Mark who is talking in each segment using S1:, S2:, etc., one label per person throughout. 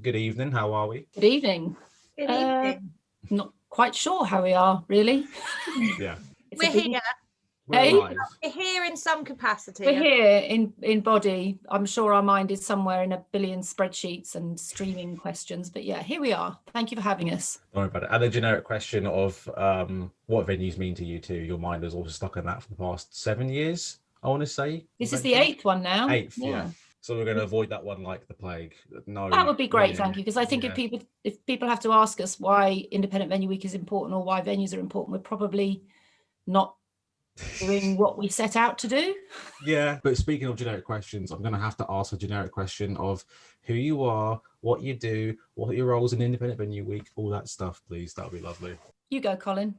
S1: Good evening. How are we?
S2: Good evening.
S3: Good evening.
S2: Not quite sure how we are, really.
S1: Yeah.
S3: We're here.
S1: We're
S2: Hey?
S1: alive.
S3: We're here in some capacity.
S2: We're here in body. I'm sure our mind is somewhere in a billion spreadsheets and streaming questions. But yeah, here we are. Thank you for having us.
S1: Don't worry about it. And the generic question of what venues mean to you too. Your mind is also stuck in that for the past 7 years, I want to say.
S2: This is the 8th one now.
S1: 8th, yeah. So we're going to avoid that one like the plague. No,
S2: that would be great, thank you. Because I think if people have to ask us why Independent Venue Week is important or why venues are important, we're probably not doing what we set out to do.
S1: Yeah, but speaking of generic questions, I'm going to have to ask a generic question of who you are, what you do, what are your roles in Independent Venue Week, all that stuff, please. That would be lovely.
S2: You go, Colin.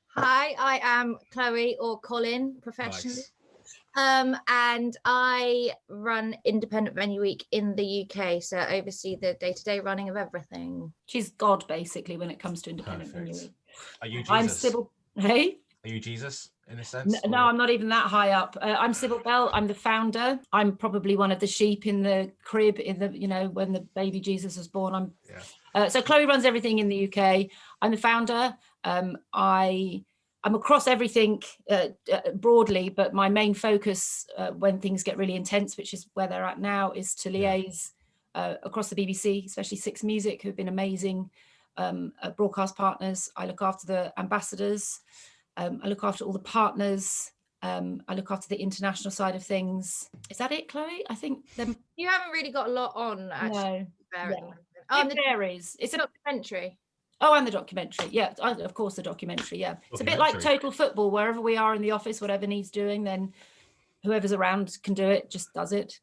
S3: Hi, I am Chloe or Colin professionally.
S1: Nice.
S3: And I run Independent Venue Week in the UK, so I oversee the day-to-day running of everything.
S2: She's God, basically, when it comes to Independent Venue Week.
S1: Are you Jesus?
S2: I'm Sybil. Hey?
S1: Are you Jesus in a sense?
S2: No, I'm not even that high up. I'm Sybil Bell. I'm the founder. I'm probably one of the sheep in the crib in the, when the baby Jesus was born. So Chloe runs everything in the UK. I'm the founder. I'm across everything broadly, but my main focus when things get really intense, which is where they're at now, is to liaise across the BBC, especially Six Music, who've been amazing broadcast partners. I look after the ambassadors. I look after all the partners. I look after the international side of things. Is that it, Chloe? I think
S3: you haven't really got a lot on, actually.
S2: No.
S3: It
S2: varies. It's
S3: a documentary.
S2: Oh, and the documentary. Yeah, of course, the documentary. Yeah, it's a bit like Total Football. Wherever we are in the office, whatever needs doing, then whoever's around can do it. Just does it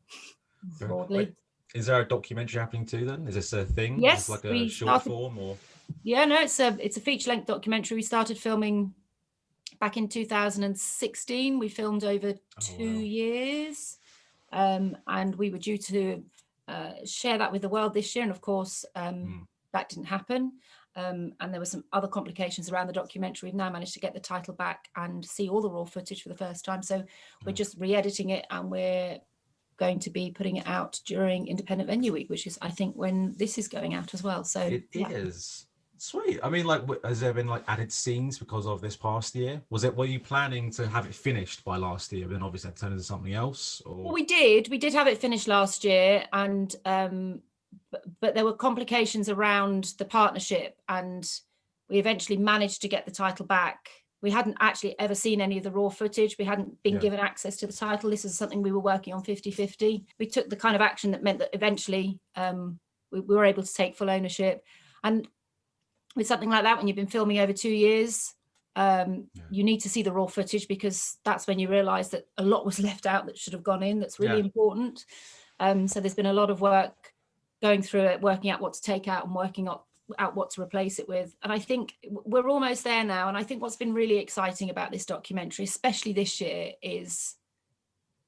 S2: broadly.
S1: Wait, is there a documentary happening too? Then is this a thing?
S2: Yes,
S1: like a short form or? Yeah,
S2: no, it's a feature-length documentary. We started filming back in 2016. We filmed over 2 years, and we were due to share that with the world this year, and of course, that didn't happen. And there were some other complications around the documentary. We've now managed to get the title back and see all the raw footage for the first time. So we're just re-editing it, and we're going to be putting it out during Independent Venue Week, which is, I think, when this is going out as well. So
S1: it is sweet. I mean, has there been added scenes because of this past year? Were you planning to have it finished by last year, but then obviously it turned into something else? Or?
S2: Well, we did have it finished last year, and but there were complications around the partnership, and we eventually managed to get the title back. We hadn't actually ever seen any of the raw footage. We hadn't been given access to the title. This is something we were working on 50-50. We took the kind of action that meant that eventually we were able to take full ownership. And with something like that, when you've been filming over 2 years, you need to see the raw footage, because that's when you realise that a lot was left out that should have gone in. That's really important. So there's been a lot of work going through it, working out what to take out and working out what to replace it with. And I think we're almost there now. And I think what's been really exciting about this documentary, especially this year, is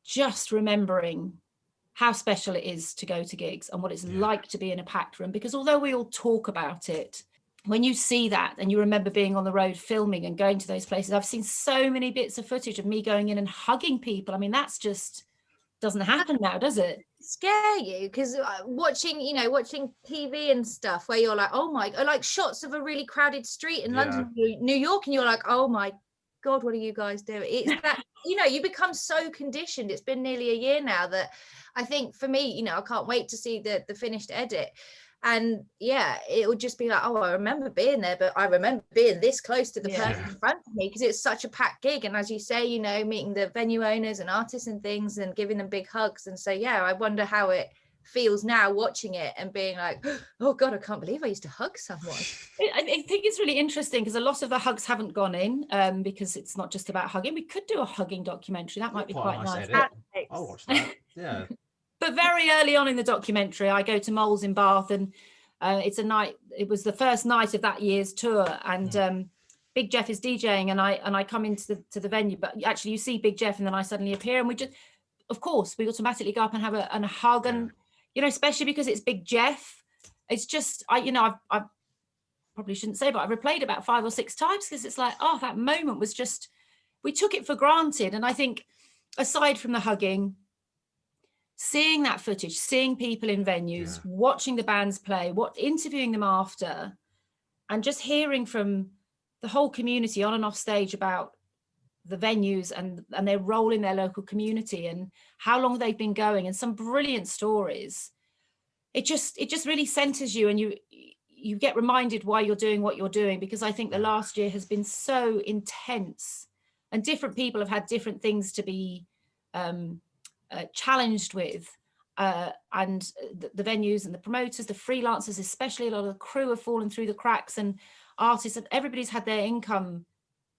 S2: just remembering how special it is to go to gigs and what it's like to be in a packed room. Because although we all talk about it, when you see that and you remember being on the road filming and going to those places, I've seen so many bits of footage of me going in and hugging people. I mean, that's just doesn't happen now, does it?
S3: Scare you, because watching TV and stuff where you're like, oh my, like shots of a really crowded street in London, New York, and you're like, oh my God, what are you guys doing? It's that you become so conditioned. It's been nearly a year now that I think for me, I can't wait to see the finished edit. And it would just be like, oh, I remember being there, but I remember being this close to the person in front of me, because it's such a packed gig. And as you say, meeting the venue owners and artists and things and giving them big hugs. And so, I wonder how it feels now watching it and being like, oh God, I can't believe I used to hug someone.
S2: I think it's really interesting, because a lot of the hugs haven't gone in, because it's not just about hugging. We could do a hugging documentary. That might be quite nice.
S1: I'll watch that. Yeah.
S2: But very early on in the documentary, I go to Moles in Bath, and it's a night. It was the first night of that year's tour, and Big Jeff is DJing, and I come into the venue. But actually, you see Big Jeff, and then I suddenly appear, and we just, of course, we automatically go up and have a hug, and especially because it's Big Jeff. It's just I probably shouldn't say, but I've replayed about 5 or 6 times, because it's like, oh, that moment was just, we took it for granted. And I think aside from the hugging, seeing that footage, seeing people in venues, watching the bands play, interviewing them after, and just hearing from the whole community on and off stage about the venues and their role in their local community and how long they've been going, and some brilliant stories. It just really centers you, and you get reminded why you're doing what you're doing, because I think the last year has been so intense, and different people have had different things to be challenged with, and the venues and the promoters, the freelancers especially, a lot of the crew have fallen through the cracks, and artists, and everybody's had their income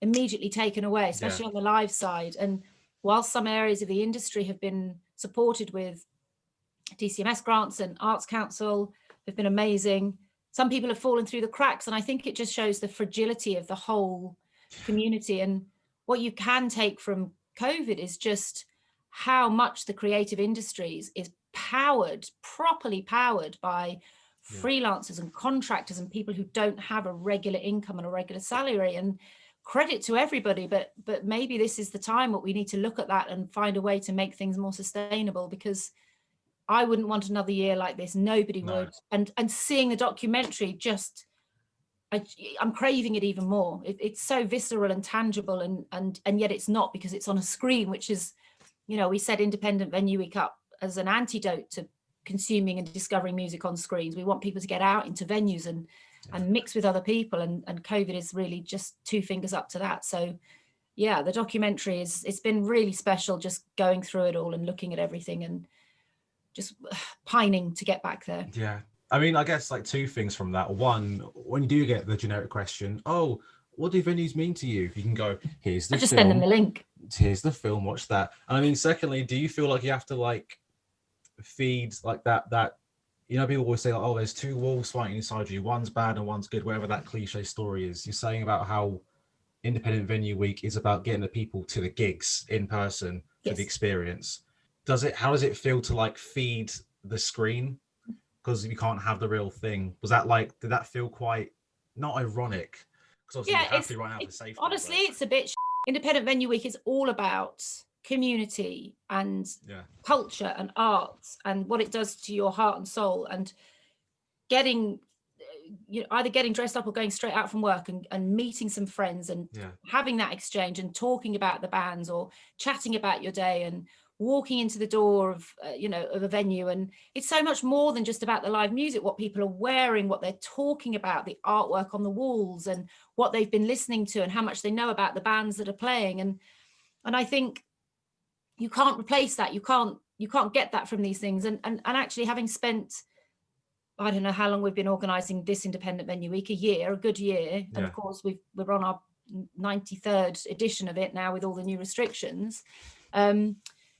S2: immediately taken away, especially on the live side. And while some areas of the industry have been supported with DCMS grants and Arts Council, have been amazing, some people have fallen through the cracks, and I think it just shows the fragility of the whole community. And what you can take from COVID is just how much the creative industries is properly powered by freelancers and contractors and people who don't have a regular income and a regular salary. And credit to everybody, but maybe this is the time what we need to look at that and find a way to make things more sustainable, because I wouldn't want another year like this. Nobody would. And seeing the documentary, just I'm craving it even more. It's so visceral and tangible, and yet it's not, because it's on a screen, which is, we set Independent Venue Week up as an antidote to consuming and discovering music on screens. We want people to get out into venues and mix with other people, and COVID is really just two fingers up to that. So yeah, the documentary it's been really special, just going through it all and looking at everything and just pining to get back there.
S1: Yeah, I mean, I guess like two things from that. One, when you do get the generic question, oh, what do venues mean to you? You can go, here's the
S2: I just
S1: film,
S2: send them the link.
S1: Here's the film, watch that. And I mean, secondly, do you feel like you have to like feed like that people always say, like, oh, there's two wolves fighting inside you, one's bad and one's good, whatever that cliche story is. You're saying about how Independent Venue Week is about getting the people to the gigs in person for the experience. How does it feel to like feed the screen, because you can't have the real thing? Was that like, did that feel quite not ironic? Because obviously you have to right now for safety.
S2: Honestly, it's a bit Independent Venue Week is all about community and culture and arts, and what it does to your heart and soul, and getting either getting dressed up or going straight out from work and meeting some friends and having that exchange and talking about the bands or chatting about your day and walking into the door of of a venue. And it's so much more than just about the live music, what people are wearing, what they're talking about, the artwork on the walls, and what they've been listening to, and how much they know about the bands that are playing. And I think you can't replace that. You can't get that from these things. And actually, having spent, I don't know how long we've been organising this Independent Venue Week, a good year. And of course, we're on our 93rd edition of it now with all the new restrictions.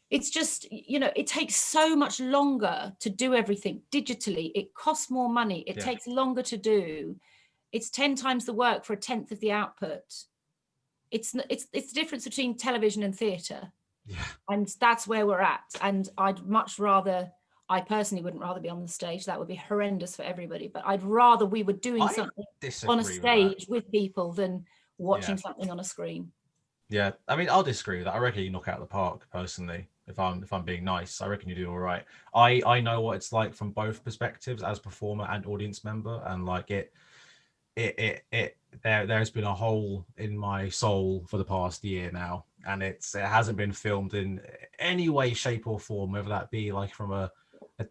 S2: It's just, it takes so much longer to do everything digitally. It costs more money. It takes longer to do. It's 10 times the work for a tenth of the output. It's the difference between television and theatre. Yeah. And that's where we're at. And I personally wouldn't rather be on the stage. That would be horrendous for everybody. But I'd rather we were doing something on a stage with people than watching something on a screen.
S1: Yeah, I mean, I'll disagree with that. I reckon you knock it out of the park, personally. If I'm being nice, I reckon you do all right. I know what it's like from both perspectives, as performer and audience member, and like there's been a hole in my soul for the past year now, and it hasn't been filmed in any way, shape, or form. Whether that be like from like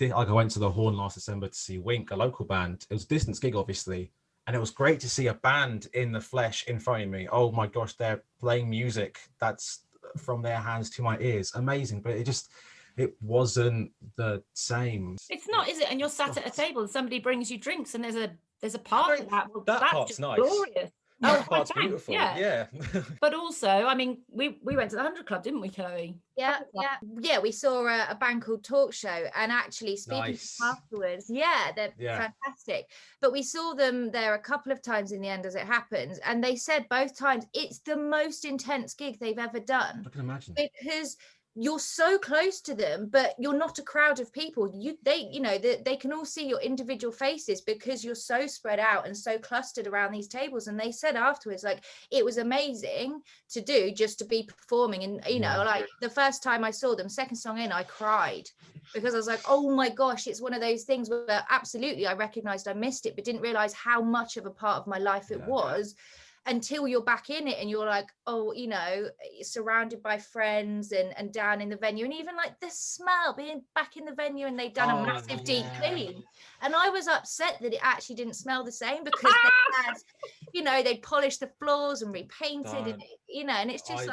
S1: I went to the Horn last December to see Wink, a local band. It was a distance gig, obviously. And it was great to see a band in the flesh in front of me. Oh my gosh, they're playing music that's from their hands to my ears. Amazing. But it wasn't the same.
S2: It's not, is it? And you're sat at a table and somebody brings you drinks and there's a part of that. Well,
S1: that
S2: that's
S1: part's
S2: just
S1: nice.
S2: Glorious.
S1: That part's beautiful. Yeah.
S2: But also, I mean, we went to the 100 Club, didn't we, Chloe?
S3: Yeah. We saw a band called Talk Show, and actually speaking afterwards, they're fantastic. But we saw them there a couple of times in the end, as it happens, and they said both times it's the most intense gig they've ever done.
S1: I can imagine.
S3: Because you're so close to them, but you're not a crowd of people. They can all see your individual faces because you're so spread out and so clustered around these tables. And they said afterwards, like, it was amazing to do, just to be performing. And like the first time I saw them, second song in, I cried, because I was like, oh my gosh, it's one of those things where absolutely I recognized I missed it, but didn't realize how much of a part of my life it was, until you're back in it and you're like, oh, surrounded by friends and down in the venue, and even like the smell, being back in the venue, and they've done a massive deep clean. And I was upset that it actually didn't smell the same, because they had, they'd polished the floors and repainted, and it's just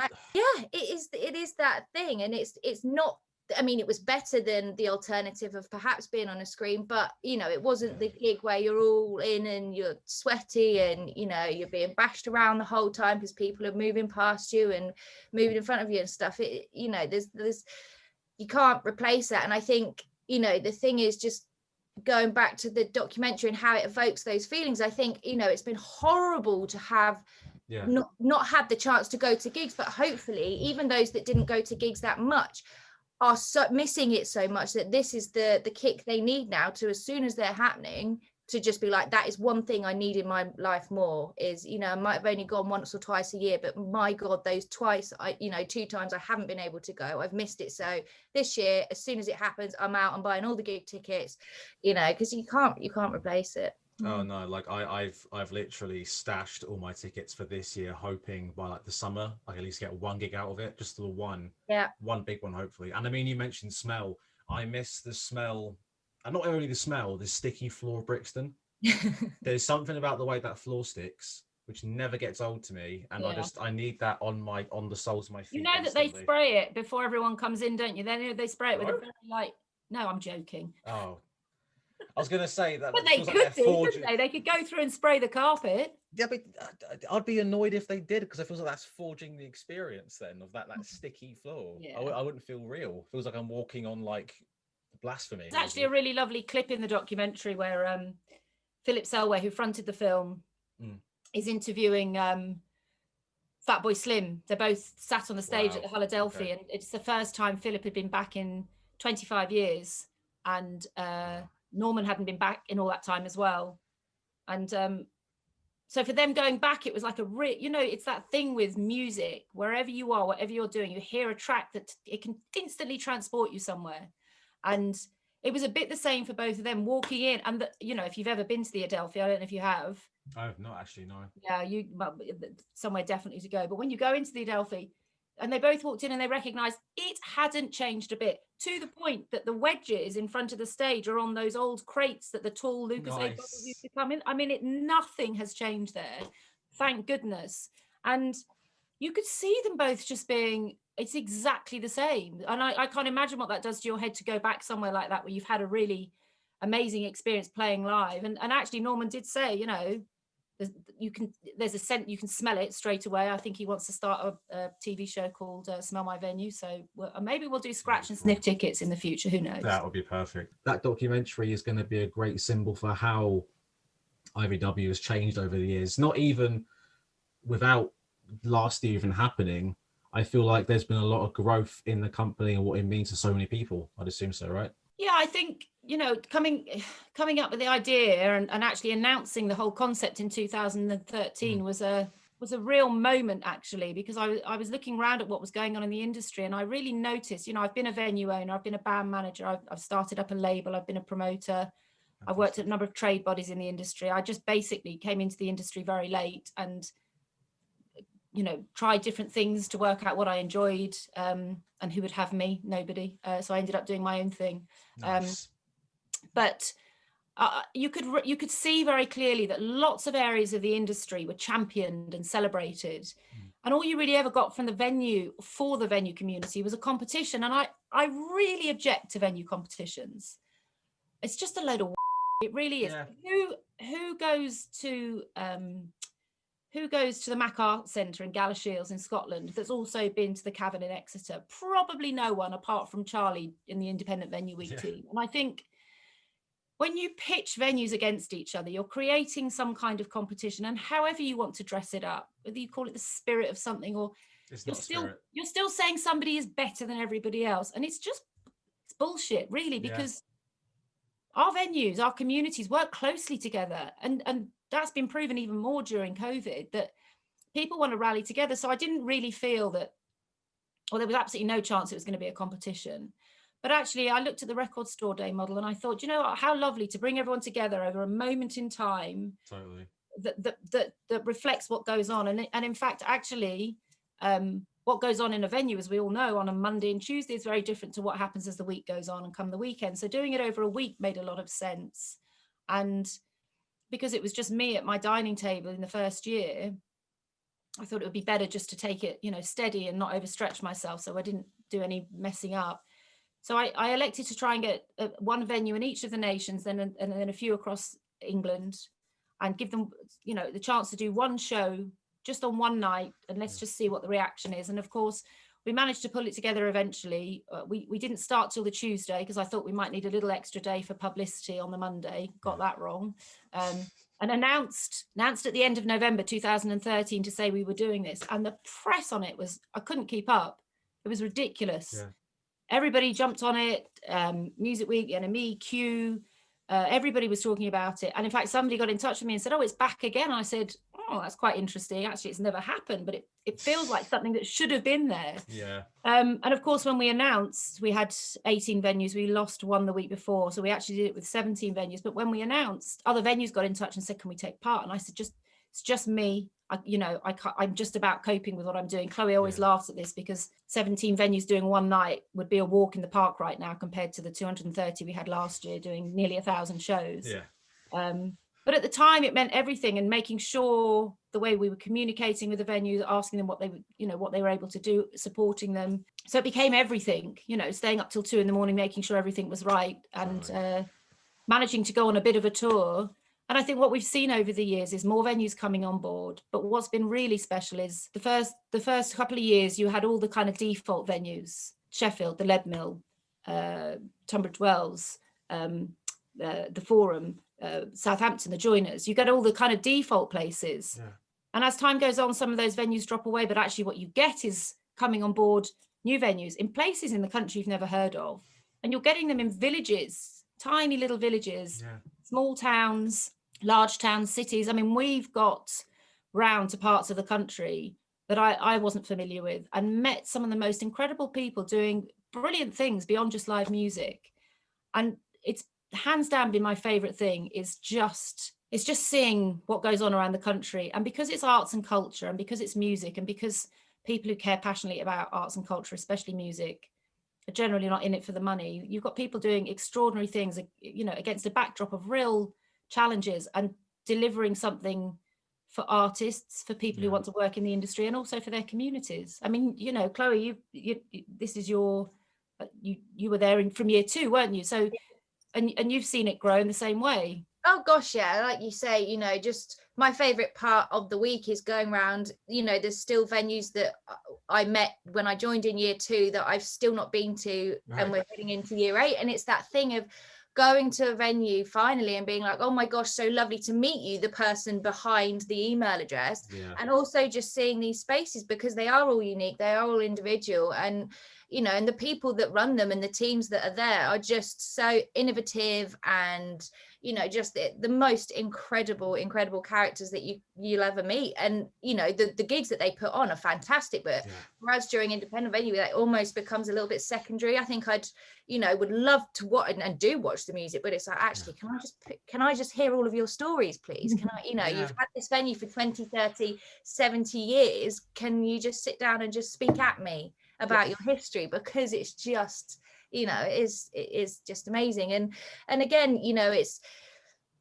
S3: it is that thing. And it's not, I mean, it was better than the alternative of perhaps being on a screen, but it wasn't the gig where you're all in and you're sweaty and you're being bashed around the whole time because people are moving past you and moving in front of you and stuff. There's you can't replace that. And I think the thing is, just going back to the documentary and how it evokes those feelings, I think it's been horrible to have not had the chance to go to gigs, but hopefully even those that didn't go to gigs that much are so missing it so much that this is the kick they need now, to, as soon as they're happening, to just be like, that is one thing I need in my life more, is I might have only gone once or twice a year, but my God, those twice, 2 times I haven't been able to go, I've missed it. So this year, as soon as it happens, I'm out and buying all the gig tickets, because you can't replace it.
S1: Oh no, like I've literally stashed all my tickets for this year, hoping by like the summer I at least get one gig out of it, just the one big one, hopefully. And I mean, you mentioned smell. I miss the smell, and not only the smell, the sticky floor of Brixton. There's something about the way that floor sticks which never gets old to me, and I need that on the soles of my feet.
S2: That they spray it before everyone comes in, don't you? Then they spray it with a very light. No, I'm joking.
S1: Oh. I was going to say that,
S2: but they could do, couldn't they? They could go through and spray the carpet.
S1: Yeah, but I'd be annoyed if they did, because I feel like that's forging the experience then of that sticky floor. Yeah. I wouldn't feel real. It feels like I'm walking on like blasphemy.
S2: There's actually a really lovely clip in the documentary where Philip Selway, who fronted the film, is interviewing Fatboy Slim. They're both sat on the stage at the Philadelphia, and it's the first time Philip had been back in 25 years, and Norman hadn't been back in all that time as well. And so for them going back, it was like it's that thing with music, wherever you are, whatever you're doing, you hear a track that it can instantly transport you somewhere. And it was a bit the same for both of them walking in. And if you've ever been to the Adelphi, I don't know if you have.
S1: I have not actually, no.
S2: Yeah, somewhere definitely to go. But when you go into the Adelphi, and they both walked in and they recognized it hadn't changed a bit, to the point that the wedges in front of the stage are on those old crates that the tall Lucas Lake bottles used to come in. I mean, nothing has changed there, thank goodness. And you could see them both just being, it's exactly the same. And I can't imagine what that does to your head, to go back somewhere like that where you've had a really amazing experience playing live. And actually Norman did say, there's a scent, you can smell it straight away. I think he wants to start a TV show called Smell My Venue, so maybe we'll do scratch and sniff tickets in the future, who knows.
S1: That would be perfect. That documentary is going to be a great symbol for how IVW has changed over the years. Not even without last year even happening, I feel like there's been a lot of growth in the company and what it means to so many people. I'd assume so, right?
S2: Yeah, I think coming up with the idea and actually announcing the whole concept in 2013 was a real moment, actually, because I was looking around at what was going on in the industry, and I really noticed, I've been a venue owner, I've been a band manager, I've started up a label, I've been a promoter, I've worked at a number of trade bodies in the industry. I just basically came into the industry very late and tried different things to work out what I enjoyed, and who would have me? Nobody. So I ended up doing my own thing. Nice. But you could see very clearly that lots of areas of the industry were championed and celebrated, and all you really ever got from the venue community was a competition. And I really object to venue competitions. It's just a load of it really is. Yeah. Who goes to the Mac Art Centre in Galashiels in Scotland that's also been to the Cavern in Exeter? Probably no one, apart from Charlie in the Independent Venue Week team. And I think when you pitch venues against each other, you're creating some kind of competition, and however you want to dress it up, whether you call it the spirit of something or
S1: It's not spirit.
S2: you're still saying somebody is better than everybody else, and it's bullshit, really, because our venues, our communities work closely together, and that's been proven even more during COVID, that people want to rally together. So I didn't really feel that, well, there was absolutely no chance it was going to be a competition. But actually, I looked at the Record Store Day model and I thought, you know what, how lovely to bring everyone together over a moment in time.
S1: Totally.
S2: That reflects what goes on. And in fact, actually, what goes on in a venue, as we all know, on a Monday and Tuesday is very different to what happens as the week goes on and come the weekend. So doing it over a week made a lot of sense. And because it was just me at my dining table in the first year, I thought it would be better just to take it, steady and not overstretch myself. So I didn't do any messing up. So I elected to try and get one venue in each of the nations, and then a few across England, and give them, the chance to do one show just on one night, and let's just see what the reaction is. And of course, we managed to pull it together eventually. We didn't start till the Tuesday because I thought we might need a little extra day for publicity on the Monday. Got that wrong. And announced at the end of November 2013 to say we were doing this. And the press on it I couldn't keep up. It was ridiculous. Yeah. Everybody jumped on it. Music Week, NME, Q, everybody was talking about it. And in fact, somebody got in touch with me and said, oh, it's back again. I said, oh, that's quite interesting. Actually, it's never happened, but it feels like something that should have been there.
S1: Yeah.
S2: And of course, when we announced, we had 18 venues. We lost one the week before. So we actually did it with 17 venues. But when we announced, other venues got in touch and said, can we take part? And I said, it's just me. I'm just about coping with what I'm doing. Chloe always laughs at this because 17 venues doing one night would be a walk in the park right now compared to the 230 we had last year doing nearly 1,000 shows.
S1: Yeah.
S2: But at the time it meant everything, and making sure the way we were communicating with the venues, asking them what they would, what they were able to do, supporting them. So it became everything, staying up till 2 a.m, making sure everything was right, and managing to go on a bit of a tour. And I think what we've seen over the years is more venues coming on board. But what's been really special is the first couple of years, you had all the kind of default venues: Sheffield, the Lead Mill, Tunbridge Wells, the Forum, Southampton, the Joiners. You get all the kind of default places. Yeah. And as time goes on, some of those venues drop away. But actually what you get is coming on board new venues in places in the country you've never heard of. And you're getting them in villages, tiny little villages, small towns, large towns, cities. I mean, we've got round to parts of the country that I wasn't familiar with, and met some of the most incredible people doing brilliant things beyond just live music. And it's hands down been my favorite thing is just seeing what goes on around the country. And because it's arts and culture, and because it's music, and because people who care passionately about arts and culture, especially music, are generally not in it for the money. You've got people doing extraordinary things, against a backdrop of real challenges, and delivering something for artists, for people who want to work in the industry, and also for their communities. I mean, Chloe, you this is your, you were there from year 2, weren't you? So, and you've seen it grow in the same way.
S3: Oh gosh, yeah, like you say, just my favorite part of the week is going around. There's still venues that I met when I joined in year 2 that I've still not been to, and we're heading into year 8. And it's that thing of going to a venue finally and being like, oh my gosh, so lovely to meet you, the person behind the email address. And also just seeing these spaces, because they are all unique, they are all individual, and and the people that run them and the teams that are there are just so innovative, and just the most incredible characters that you'll ever meet. And the gigs that they put on are fantastic, but whereas during independent venue that almost becomes a little bit secondary. I think I'd would love to watch and do watch the music, but it's like, actually, can I just hear all of your stories, please? Can I, you've had this venue for 20, 30, 70 years, can you just sit down and just speak at me about your history? Because it's just it is just amazing. And again, it's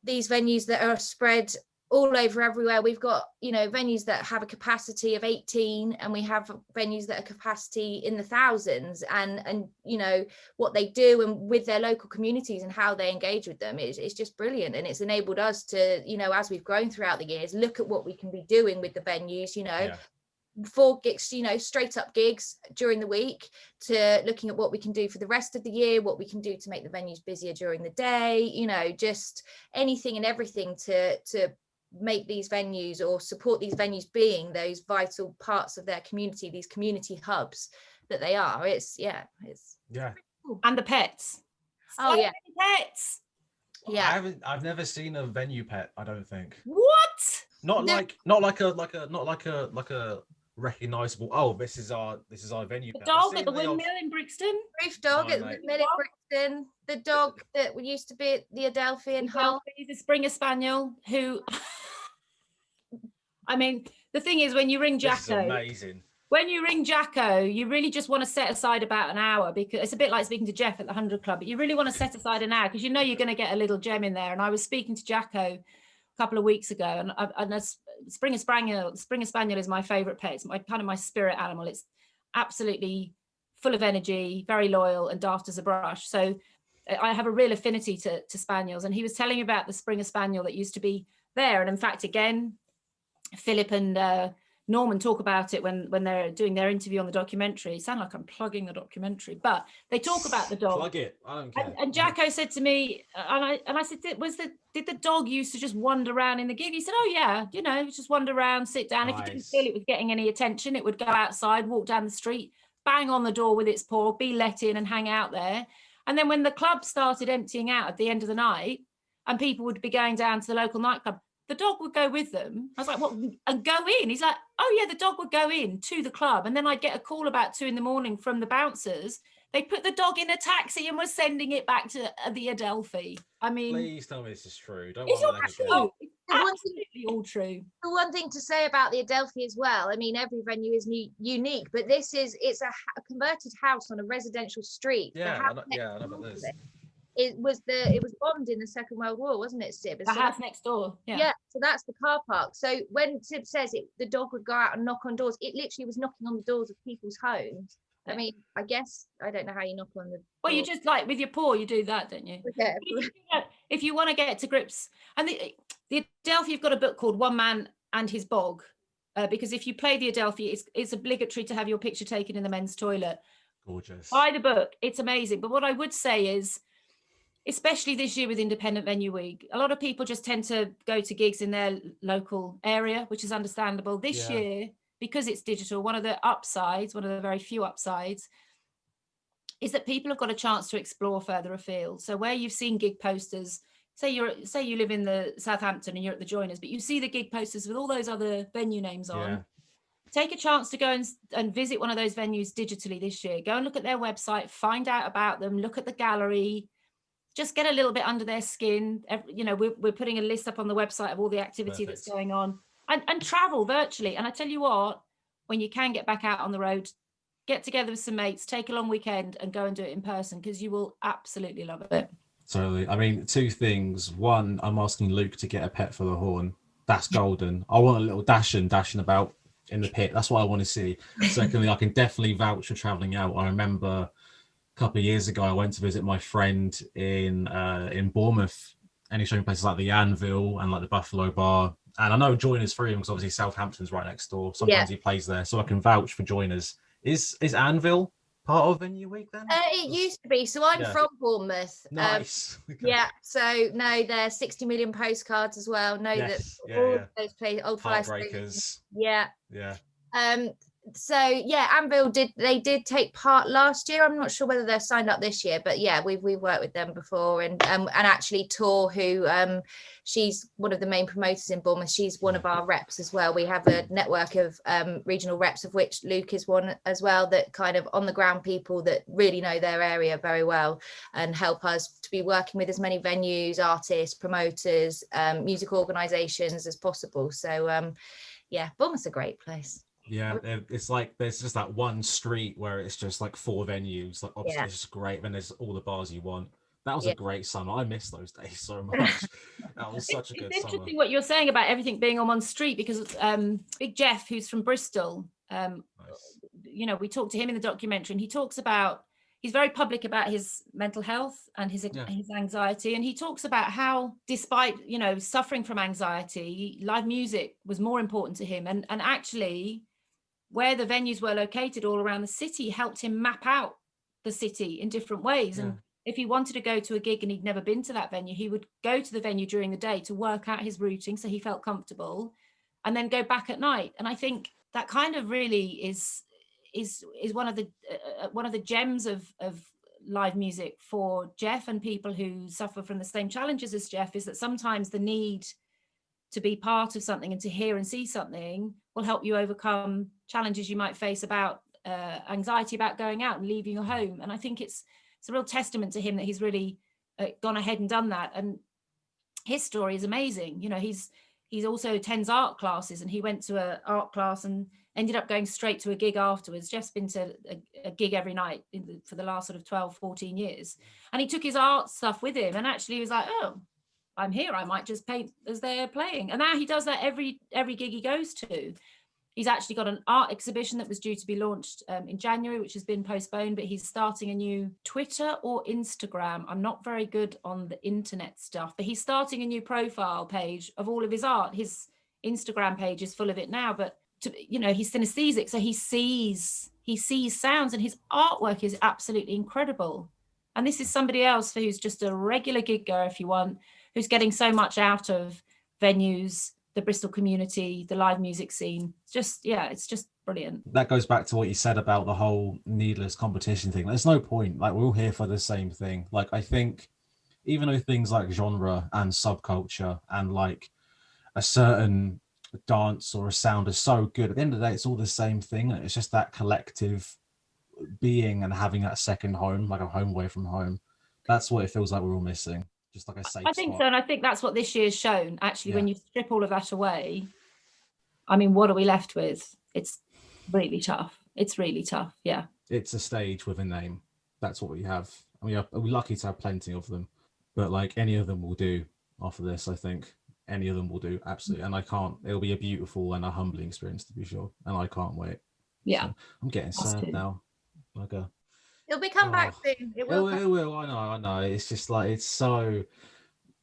S3: these venues that are spread all over everywhere. We've got venues that have a capacity of 18, and we have venues that are capacity in the thousands, and what they do and with their local communities and how they engage with them is just brilliant. And it's enabled us to as we've grown throughout the years, look at what we can be doing with the venues, 4 gigs, straight up gigs during the week, to looking at what we can do for the rest of the year, what we can do to make the venues busier during the day, just anything and everything to make these venues or support these venues being those vital parts of their community, these community hubs that they are. It's
S2: cool. And the pets.
S3: Oh, yeah.
S2: Pets.
S3: Yeah.
S1: I've never seen a venue pet, I don't think.
S2: What?
S1: Not like a recognizable, oh, this is our venue
S2: The
S1: pet.
S2: dog at the windmill in Brixton.
S3: Roof dog
S1: No,
S3: at the
S1: mate.
S3: windmill in Brixton. The dog that used to be at the Adelphi in Hull.
S2: The Springer Spaniel, who I mean, the thing is, when you ring
S1: This is
S2: Jacko,
S1: amazing.
S2: when you ring Jacko, you really just want to set aside about an hour, because it's a bit like speaking to Jeff at the 100 Club, but you really want to set aside an hour because you know you're going to get a little gem in there. And I was speaking to Jacko a couple of weeks ago, and a Springer Spaniel is my favorite pet. It's my spirit animal. It's absolutely full of energy, very loyal, and daft as a brush. So I have a real affinity to spaniels. And he was telling me about the Springer Spaniel that used to be there. And in fact, again, Philip and Norman talk about it when they're doing their interview on the documentary. Sound like I'm plugging the documentary, but they talk about the dog.
S1: Plug it. I don't care.
S2: And Jacko said to me, and I said, did the dog used to just wander around in the gig? He said, oh yeah, just wander around, sit down. If it didn't feel it was getting any attention, it would go outside, walk down the street, bang on the door with its paw, be let in and hang out there. And then when the club started emptying out at the end of the night and people would be going down to the local nightclub, the dog would go with them. I was like, what? And go in? He's like, oh yeah, the dog would go in to the club. And then I'd get a call about 2 a.m. from the bouncers. They put the dog in a taxi and were sending it back to the Adelphi. I mean,
S1: please tell me this is true. Don't
S2: it's
S1: want
S2: all
S1: to
S2: true. It's absolutely all true.
S3: The one thing to say about the Adelphi as well, I mean, every venue is unique, but it's a converted house on a residential street.
S1: Yeah, I know about this.
S3: It was bombed in the Second World War, wasn't it, Sib?
S2: The house next door.
S3: Yeah, so that's the car park. So when Sib says the dog would go out and knock on doors, it literally was knocking on the doors of people's homes. I mean, I guess, I don't know how you knock on the door.
S2: Well, you just like with your paw, you do that, don't you?
S3: Yeah.
S2: If you want to get to grips. And the Adelphi, you've got a book called One Man and His Bog, because if you play the Adelphi, it's obligatory to have your picture taken in the men's toilet.
S1: Gorgeous.
S2: Buy the book. It's amazing. But what I would say is, especially this year with Independent Venue Week, a lot of people just tend to go to gigs in their local area, which is understandable. This year, because it's digital, one of the very few upsides, is that people have got a chance to explore further afield. So where you've seen gig posters, say you live in the Southampton and you're at the Joiners, but you see the gig posters with all those other venue names on. Take a chance to go and visit one of those venues digitally this year. Go and look at their website, find out about them, look at the gallery, just get a little bit under their skin. We're putting a list up on the website of all the activity that's going on, and travel virtually. And I tell you what, when you can get back out on the road, get together with some mates, take a long weekend and go and do it in person, because you will absolutely love it.
S1: Totally. I mean, 2 things. One, I'm asking Luke to get a pet for the horn. That's golden. I want a little dashing about in the pit. That's what I want to see. Secondly, I can definitely vouch for traveling out. I remember a couple of years ago, I went to visit my friend in Bournemouth, and he showed me places like the Anvil and like the Buffalo Bar. And I know Joiners for him because obviously Southampton's right next door. Sometimes he plays there, so I can vouch for Joiners. Is Anvil part of Venue Week then?
S3: It used to be. So I'm from Bournemouth.
S1: Nice.
S3: Yeah. So no, there's 60 million postcards as well. Those places, old
S1: Heartbreakers.
S3: Yeah.
S1: Yeah.
S3: So Anvil did take part last year. I'm not sure whether they're signed up this year, but we've worked with them before, and actually Tor, who she's one of the main promoters in Bournemouth, she's one of our reps as well. We have a network of regional reps, of which Luke is one as well, that kind of on the ground people that really know their area very well and help us to be working with as many venues, artists, promoters, music organisations as possible. So Bournemouth's a great place.
S1: Yeah, it's like there's just that one street where it's just like 4 venues, like obviously it's just great. Then there's all the bars you want. That was a great summer. I miss those days so much. That was such a good summer.
S2: It's interesting what you're saying about everything being on one street, because Big Jeff, who's from Bristol, we talked to him in the documentary, and he talks about, he's very public about his mental health and his anxiety. And he talks about how, despite, suffering from anxiety, live music was more important to him. And actually, where the venues were located all around the city helped him map out the city in different ways. And if he wanted to go to a gig and he'd never been to that venue, he would go to the venue during the day to work out his routing so he felt comfortable, and then go back at night. And I think that kind of really is one of the gems of live music for Jeff and people who suffer from the same challenges as Jeff, is that sometimes the need to be part of something and to hear and see something will help you overcome challenges you might face about anxiety about going out and leaving your home. And I think it's a real testament to him that he's really gone ahead and done that. And his story is amazing. You know, he's also attends art classes, and he went to an art class and ended up going straight to a gig afterwards. Jeff's been to a gig every night for the last sort of 12, 14 years. And he took his art stuff with him, and actually he was like, oh, I'm here, I might just paint as they're playing. And now he does that every gig he goes to. He's actually got an art exhibition that was due to be launched in January, which has been postponed, but he's starting a new Twitter or Instagram. I'm not very good on the internet stuff, but he's starting a new profile page of all of his art. His Instagram page is full of it now, but he's synesthesic, so he sees sounds, and his artwork is absolutely incredible. And this is somebody else who's just a regular gig goer, if you want, who's getting so much out of venues, the Bristol community, the live music scene. It's just brilliant.
S1: That goes back to what you said about the whole needless competition thing. There's no point. Like, we're all here for the same thing. Like, I think even though things like genre and subculture and like a certain dance or a sound is so good, at the end of the day, it's all the same thing. It's just that collective being and having that second home, like a home away from home. That's what it feels like we're all missing. Just like a safe
S2: I think
S1: spot.
S2: so, and I think that's what this year's shown. Actually, when you strip all of that away, I mean, what are we left with? It's really tough. It's really tough. Yeah. It's
S1: a stage with a name. That's what we have. I mean, we're lucky to have plenty of them, but like any of them will do after this. I think any of them will do, absolutely. And it'll be a beautiful and a humbling experience, to be sure. And I can't wait.
S2: Yeah.
S1: So I'm getting sad now. Like
S3: it'll be come back soon. It will.
S1: It will. I know. It's just like,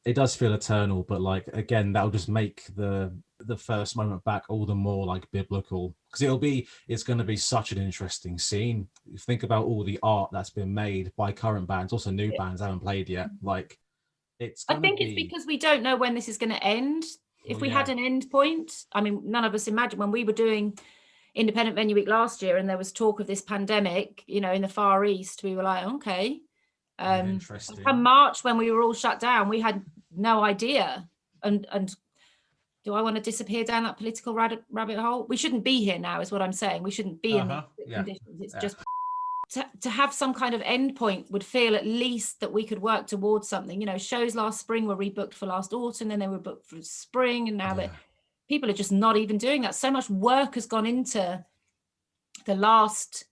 S1: it does feel eternal, but like, again, that'll just make the first moment back all the more like biblical, because it's going to be such an interesting scene. You think about all the art that's been made by current bands, also new bands haven't played yet. Like, it's
S2: because we don't know when this is going to end. If we had an end point, I mean, none of us imagine when we were doing Independent Venue Week last year and there was talk of this pandemic, in the Far East, we were like, okay. Come March, when we were all shut down, we had no idea. And do I want to disappear down that political rabbit hole? We shouldn't be here now, is what I'm saying. We shouldn't be in these conditions. It's just to have some kind of end point would feel at least that we could work towards something. Shows last spring were rebooked for last autumn, then they were booked for spring, and now that people are just not even doing that. So much work has gone into the last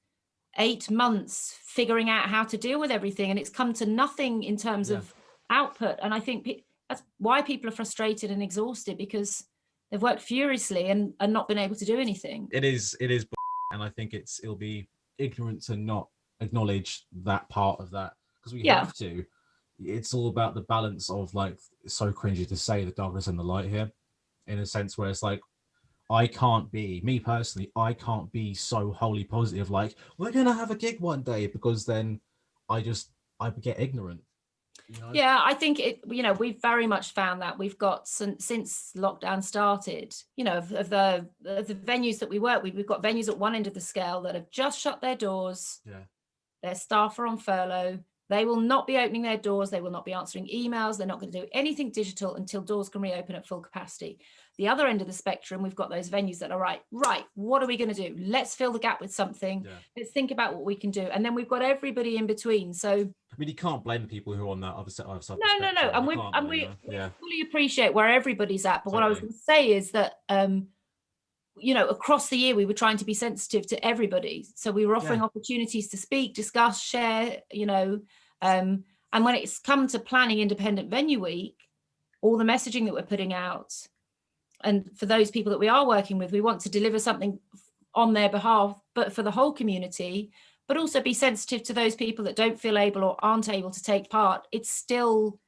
S2: 8 months figuring out how to deal with everything, and it's come to nothing in terms of output. And I think that's why people are frustrated and exhausted, because they've worked furiously and not been able to do anything.
S1: It is, and I think it'll be ignorant to not acknowledge that part of that, because we have to. It's all about the balance of, like, it's so cringy to say, the darkness and the light here, in a sense where it's like, I can't be so wholly positive, like, we're gonna have a gig one day, because then I get ignorant.
S2: Yeah, I think we've very much found that we've got since lockdown started, of the venues that we work with, we've got venues at one end of the scale that have just shut their doors. Their staff are on furlough. They will not be opening their doors. They will not be answering emails. They're not going to do anything digital until doors can reopen at full capacity. The other end of the spectrum, we've got those venues that are right, what are we going to do? Let's fill the gap with something. Let's think about what we can do. And then we've got everybody in between. So, I
S1: mean, you can't blame the people who are on that other side.
S2: No. And we fully appreciate where everybody's at. But what I was going to say is that, across the year, we were trying to be sensitive to everybody. So we were offering opportunities to speak, discuss, share, and when it's come to planning Independent Venue Week, all the messaging that we're putting out, and for those people that we are working with, we want to deliver something on their behalf, but for the whole community, but also be sensitive to those people that don't feel able or aren't able to take part. It's still,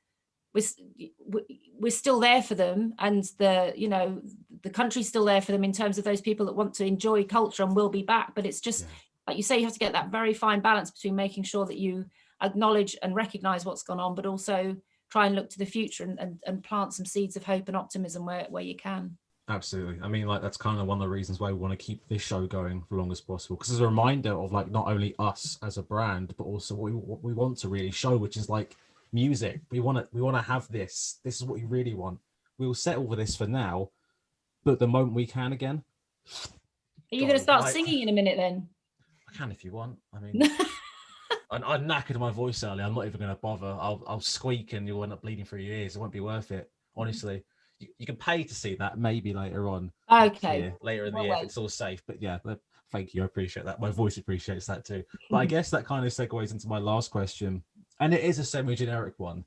S2: we're still there for them, and the country's still there for them in terms of those people that want to enjoy culture and will be back. But it's just, like you say, you have to get that very fine balance between making sure that you acknowledge and recognize what's gone on, but also try and look to the future and plant some seeds of hope and optimism where you can.
S1: Absolutely. I mean, like, that's kind of one of the reasons why we want to keep this show going for long as possible, because it's a reminder of, like, not only us as a brand, but also what we want to really show, which is like music. We want to have this is what we really want. We'll settle for this for now, but the moment we can again.
S2: Are you going to start singing in a minute then?
S1: I can if you want. I mean, I knackered my voice earlier. I'm not even going to bother. I'll squeak and you'll end up bleeding through your ears. It won't be worth it, honestly. You can pay to see that maybe later on.
S2: Okay.
S1: Later in the year, if it's all safe. But yeah, thank you. I appreciate that. My voice appreciates that too. But I guess that kind of segues into my last question. And it is a semi-generic one.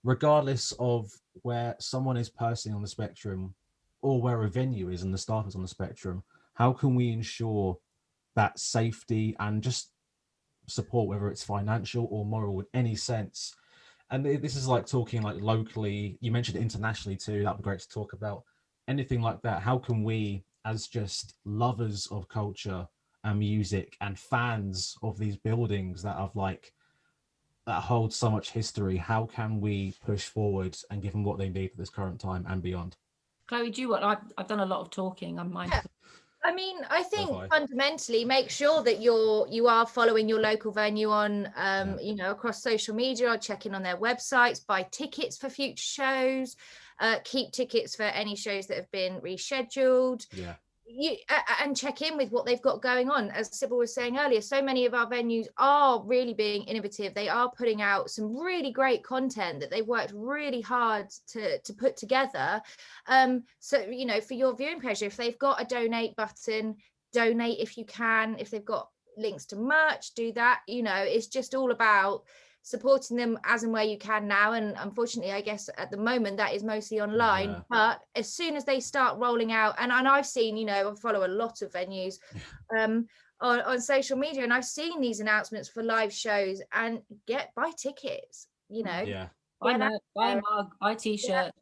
S1: Regardless of where someone is personally on the spectrum or where a venue is and the staff is on the spectrum, how can we ensure that safety and just support, whether it's financial or moral in any sense? And this is like talking like locally, you mentioned internationally too, that'd be great to talk about. Anything like that, how can we, as just lovers of culture and music and fans of these buildings that hold so much history, how can we push forward and give them what they need at this current time and beyond?
S2: Chloe, do you what? I've done a lot of talking. I'm mindful.
S3: Yeah. I mean, I think fundamentally make sure that you are following your local venue on, across social media, or check in on their websites, buy tickets for future shows, keep tickets for any shows that have been rescheduled.
S1: Yeah.
S3: And check in with what they've got going on. As Sybil was saying earlier, so many of our venues are really being innovative. They are putting out some really great content that they've worked really hard to put together. So, for your viewing pleasure, if they've got a donate button, donate if you can. If they've got links to merch, do that. It's just all about supporting them as and where you can now, and unfortunately I guess at the moment that is mostly online, but as soon as they start rolling out, and I've seen, I follow a lot of venues on social media, and I've seen these announcements for live shows, and buy tickets,
S2: buy a mug, buy a t-shirt,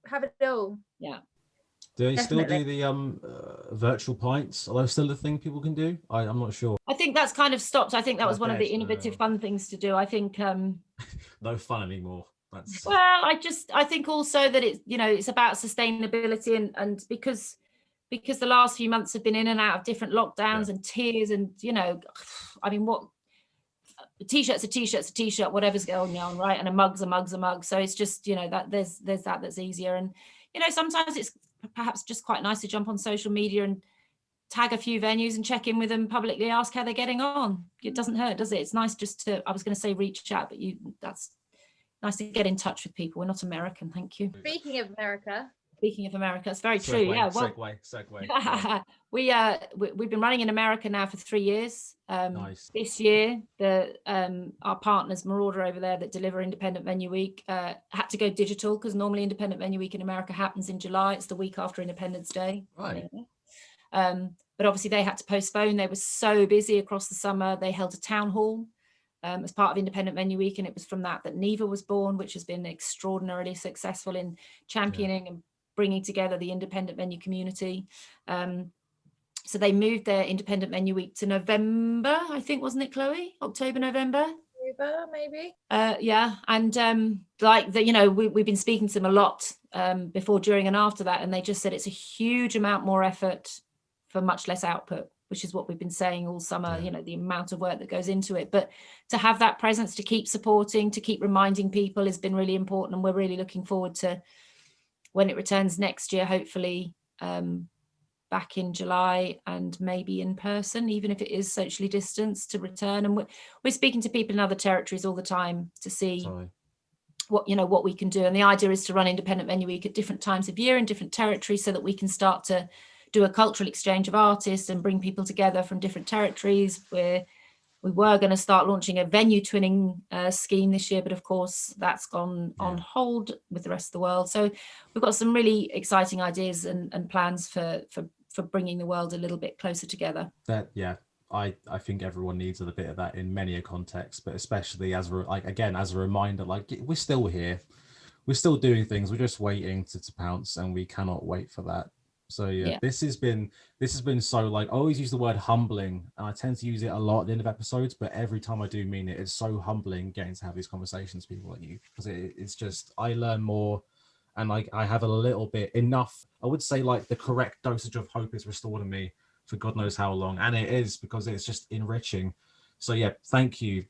S3: have it all.
S1: Do they still do the virtual pints? Are those still a thing people can do? I'm not sure.
S2: I think that's kind of stopped. I think that was one of the innovative fun things to do. I think
S1: no fun anymore.
S2: Well, I think also that it's about sustainability and because the last few months have been in and out of different lockdowns and tiers, and I mean, what a t-shirt's a t-shirt, whatever's going on, right? And a mug's a mug. So it's just that there's that's easier, and sometimes it's perhaps just quite nice to jump on social media and tag a few venues and check in with them publicly, ask how they're getting on. It doesn't hurt, does it? It's nice just to, I was going to say reach out, but that's nice to get in touch with people. We're not American, thank you.
S3: Speaking of America, it's very true.
S1: Segue.
S2: We've been running in America now for 3 years.
S1: Nice.
S2: This year, our partners Marauder over there that deliver Independent Venue Week had to go digital, because normally Independent Venue Week in America happens in July. It's the week after Independence Day.
S1: Right.
S2: But obviously they had to postpone. They were so busy across the summer. They held a town hall as part of Independent Venue Week, and it was from that NEVA was born, which has been extraordinarily successful in championing and bringing together the independent venue community. So they moved their Independent Venue Week to November, I think, wasn't it, Chloe? October, November?
S3: Maybe.
S2: And we've been speaking to them a lot before, during, and after that, and they just said it's a huge amount more effort for much less output, which is what we've been saying all summer. The amount of work that goes into it, but to have that presence, to keep supporting, to keep reminding people has been really important, and we're really looking forward to when it returns next year, hopefully back in July, and maybe in person, even if it is socially distanced, to return. And we're speaking to people in other territories all the time to see what we can do. And the idea is to run Independent Venue Week at different times of year in different territories, so that we can start to do a cultural exchange of artists and bring people together from different territories. We were going to start launching a venue twinning scheme this year, but of course that's gone on hold with the rest of the world. So we've got some really exciting ideas and plans for bringing the world a little bit closer together.
S1: I think everyone needs a bit of that in many a context, but especially as a reminder, we're still here, we're still doing things, we're just waiting to pounce, and we cannot wait for that. So yeah,
S2: Yeah.
S1: this has been so, like, I always use the word humbling, and I tend to use it a lot at the end of episodes, but every time I do mean it, it's so humbling getting to have these conversations with people like you, because it's just, I learn more, and like I have a little bit enough, I would say, like the correct dosage of hope is restored in me for God knows how long, and it is, because it's just enriching. So yeah, thank you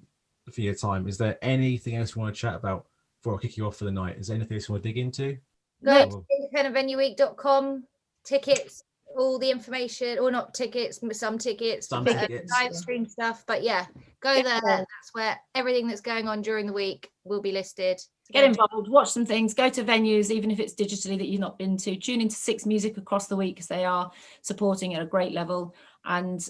S1: for your time. Is there anything else you want to chat about before I kick you off for the night? Is there anything else you want to dig into?
S3: Go to independentvenueweek.com, tickets, all the information, or not tickets, some tickets,
S1: Some
S3: but,
S1: tickets.
S3: live stream stuff. But yeah, go there. That's where everything that's going on during the week will be listed.
S2: Get involved, watch some things, go to venues, even if it's digitally that you've not been to. Tune into Six Music across the week, because they are supporting at a great level, and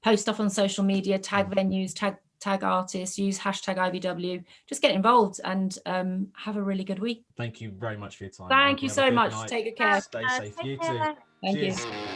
S2: post stuff on social media, tag venues, tag artists, use hashtag IVW. Just get involved and have a really good week.
S1: Thank you very much for your time.
S2: Thank you
S1: Have a
S2: so
S1: good
S2: much.
S1: night.
S2: Take good care.
S1: Stay safe. You too.
S2: Thank
S1: Cheers.
S2: you.